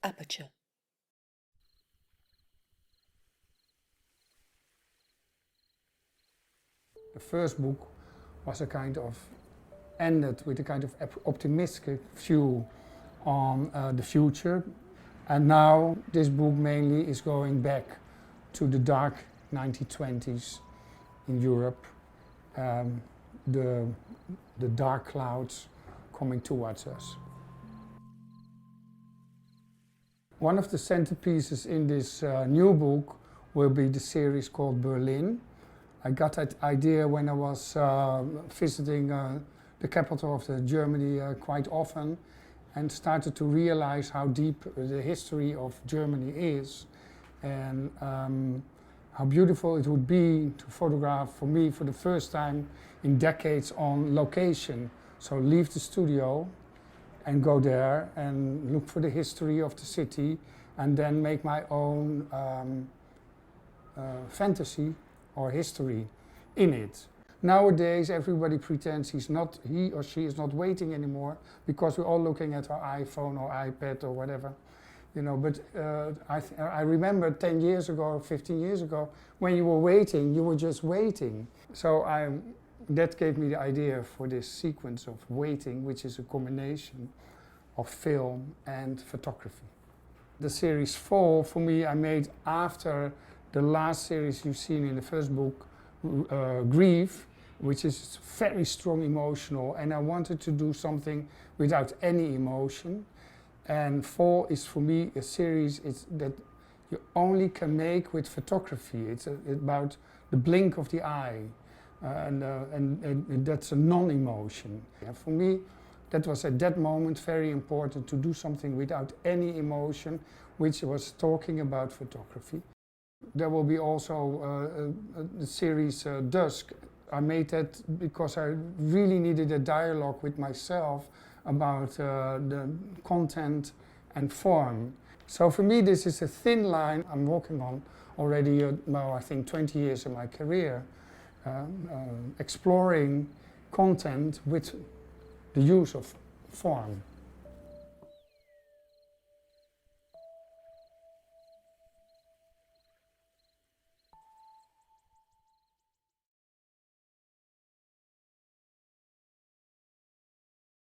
Aperture. The first book was a kind of ended with a kind of optimistic view on the future, and now this book mainly is going back to the dark 1920s in Europe, um, the dark clouds coming towards us. One of the centerpieces in this new book will be the series called Berlin. I got that idea when I was visiting the capital of Germany quite often, and started to realize how deep the history of Germany is, and how beautiful it would be to photograph for me for the first time in decades on location. So leave the studio and go there and look for the history of the city, and then make my own fantasy or history in it. Nowadays everybody pretends he or she is not waiting anymore because we're all looking at our iPhone or iPad or whatever, you know. But I remember 10 years ago or 15 years ago, when you were waiting, you were just waiting. So that gave me the idea for this sequence of waiting, which is a combination of film and photography. The series 4 for me I made after the last series you've seen in the first book, Grief, which is very strong emotional, and I wanted to do something without any emotion. And 4 is for me a series that you only can make with photography. It's about the blink of the eye, and that's a non-emotion. For me, that was at that moment very important to do something without any emotion, which was talking about photography. There will be also the series Dusk. I made that because I really needed a dialogue with myself about the content and form. So for me this is a thin line I'm walking on already, I think 20 years in my career, exploring content with the use of form.